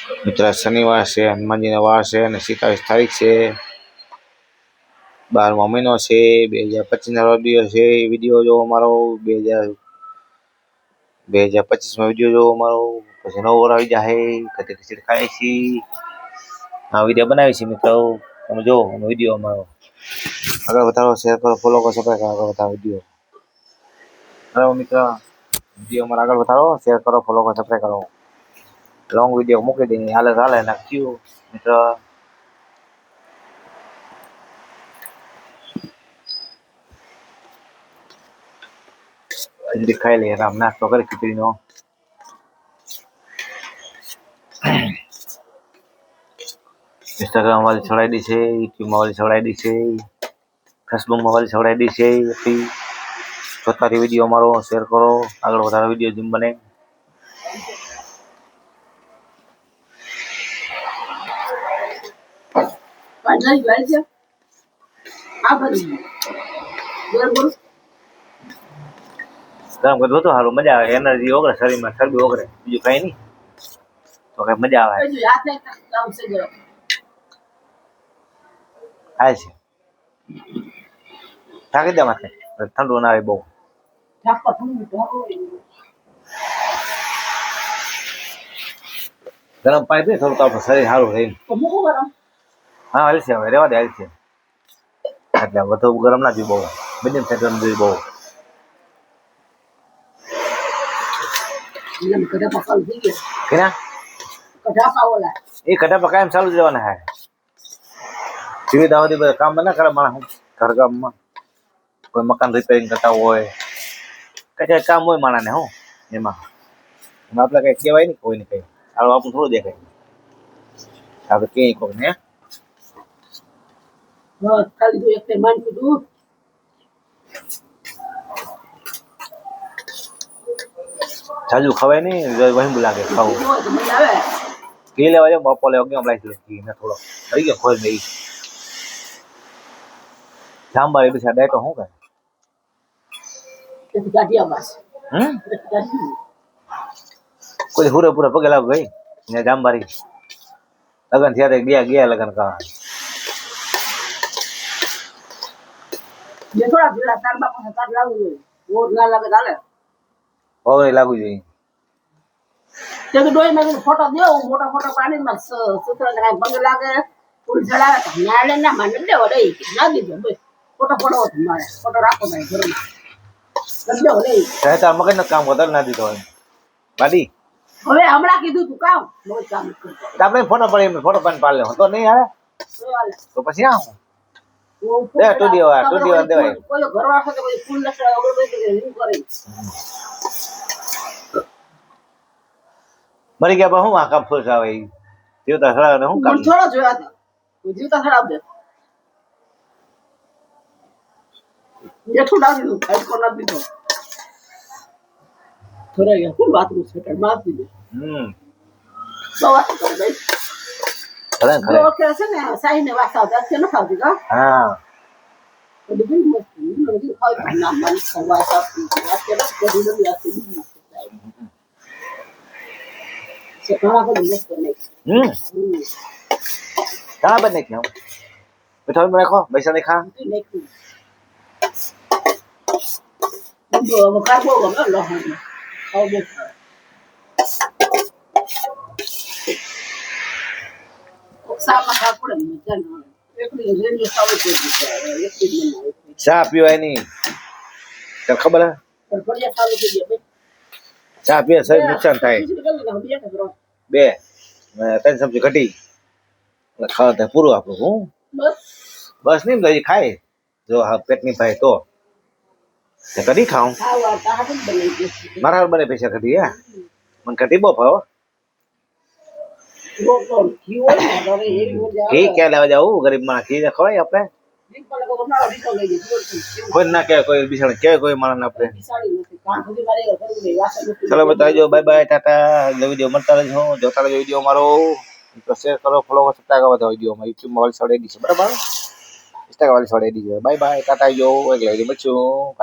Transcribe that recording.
મિત્ર શનિવાર છે, હનુમાનજીનો વાર છે અને 27 તારીખ છે, 12મો મહિનો છે, 2025 રોજ દિવસ છે. વિડીયો જોવો અમારો 2025માં વિડીયો જોવો અમારો, પછી નવો વર આવી જાય કદી ખીચડી ખાઈએ છીએ. આ વિડીયો બનાવી છે મિત્રો, તમે જોવો વિડીયો અમારો આગળ વધારો, શેર કરો, ફોલો કરો, સબસ્ક્રાઇબ કરો, આગળ વધારો વિડીયો. બરાબર મિત્ર, વિડીયો અમારો આગળ વધારો, શેર કરો, ફોલો કરો, સબસ્ક્રાઇબ કરો. લોંગ વિડીયો મૂકી દઈએ, હાલે નાખ્યું મિત્ર. જલ્દી ખાઈ લઈએ, આરામ નાસ્તો કરી ખીચડીનો. ઇન્સ્ટાગ્રામ વાળી છોડાઈ દી છે, યુટ્યુબમાં વાળી છોડાઈ દી છે, ફેસબુકમાં વાળી છોડાઈ દી છે. જોતા વિડીયો અમારો શેર કરો, આગળ વધારો વિડીયો જેમ બને. કામ કરતું હતું સારું, મજા આવે, એનર્જી ઓગળે શરીરમાં, ચરબી ઓગળે, બીજું કઈ નહીં તો કઈ મજા આવે. થાય છે થાકી દે માથે, ઠંડુ ના આવે બહુ. ગરમ પાણી પીએ થોડું તો આપણું શરીર સારું રહે. હા હાલ છે, હવે રેવા દે, હાલ છે. એટલે વધુ ગરમ ના જોઈએ બહુ, મીડિયમ સાઈઝ ગરમ જોઈએ બહુ. એ કઢા કાયમ ચાલુ જ રહેવાના હે. સુવિધા બધી બધા કામ ના કરે માણસ ઘર ગામમાં, કોઈ મકાન રિપેરિંગ કરતા હોય, કઈ કામ હોય માણસ ને, હું એમાં આપણે કઈ કહેવાય નહીં કોઈ ને કઈ, સારું આપણું થોડું દેખાય આપણે કઈ કોઈ ને. જાજુ ખવાય નહીં, વહીમ લાગે ખાવું. ઘી લેવા જાવ, બપોર લેવા કેમ લાગી ઘી ને થોડો થઈ ગયો ખોલ નહીં. જાંબારી બિસા ડે તો શું કરે? કોઈ હુરે પૂરા પગે લાગ ગઈ ને જાંબારી લગન થયા ગયા લગન કરવા. લાગુ જોઈએ ફોટો દેવો, મોટા ફોટો પાડીને સૂત્ર પગે લાગે, ફૂલ ચડાવે, ના માને દેવો દઈ ના દીધો ફોટો પડવો મારે ફોટો રાખો ભાઈ ઘરમાં મગજ નું કામ વધારે ના દીધો હોય બાડી. હવે હમણાં કીધું તું કામ આપણે ફોટો પડી ફોટો પાડી પાડ લે તો નહીં આવે તો પછી આવું દે ટુડીઓ દેવાય. કોઈ ઘરવાળો સાથે કોઈ ફૂલ નશે અગરબત્તી કરે મરી ગયા પણ હું આ કામ ફૂલ આવે જીવતા ખરાબ ને હું કામ થોડો જોયા હતા જીવતા ખરાબ દે જેઠું લાગી દઉં ખાઈ કો ના દીધો થોડા ગયા ફૂલ વાતરું છે માર દીધું. બહુ વાત કરે ભાઈ ખરે ઓકે છે ને સાઈ ને વાત આવતા છે ન ખાવતી કા હા બધું મસ્ત નથી ખાવ ના મન સવા સાફ વાત કે બધું નથી આતી ઘણા બધું મસ્ત નહીં. ઘણા બધું નહીં ખાવ મીઠા રાખો પૈસા નહીં ખા carbo gomno lo hani au de sama ka pura mi jan ekli radio સાવ કે એકલી મને ચા પીવાય નહીં તને ખબર હે પડ્યા સાવ કે બે ચા પીએ શરીર નુકસાન થાય બે 3 ચમચી ઘટી ખાવા પૂરું આપણું હું બસ નહીં તો ખાય જો પેટની ભાઈ તો કઢી ખાઉં મારા બને પૈસા કઢી હે મને કઢી બહુ ભાવ ઘી ક્યાં લેવા જાવ ગરીબ માણસ ઘી ખવાય આપણે કોઈ ના કહેવાય કોઈ બિસાડ કહેવાય કોઈ માણસ આપણે. ચલો બતાવજો બાય બાય ટાટા. વિડીયો મળતા રહેજો જોતા રહેજો વિડીયો મારો શેર કરો ફોલો કરો સબસ્ક્રાઇબ કરો વિડીયો માં યુટ્યુબ વાળી છોડી દી છે બરાબર ઇન્સ્ટાગ્રામ વાળી છોડી દી છે બાય બાય ટાટા જો એટલે મળશું.